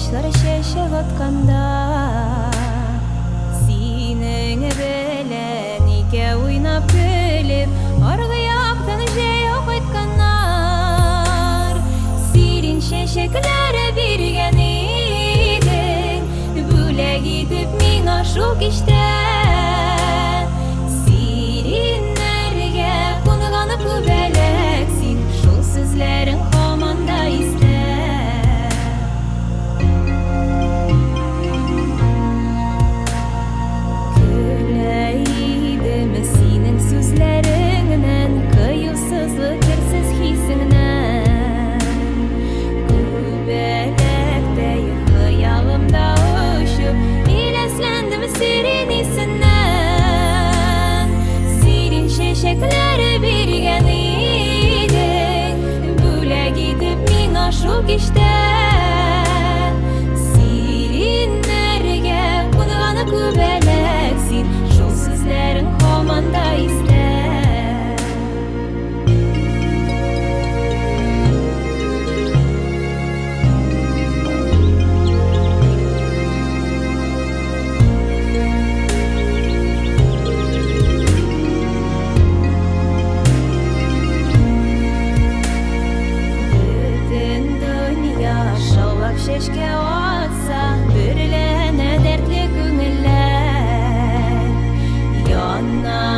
Taşları şeşe katkanda Sinin belenike oynap gülüp Argı yaptın şey yok etkanlar Sirin şeşeklere birgen idin Böyle gidip mina şok işte Sirinlerge konuganıp beleksin Şol sözlerin komanda iste Şeklere birgen idin Böyle gidip mina şok işte Sirinlerge konuganı kubeleksin Şol sözlerin komanda iste Şeşke olsa bürlene dertli güngüller Yana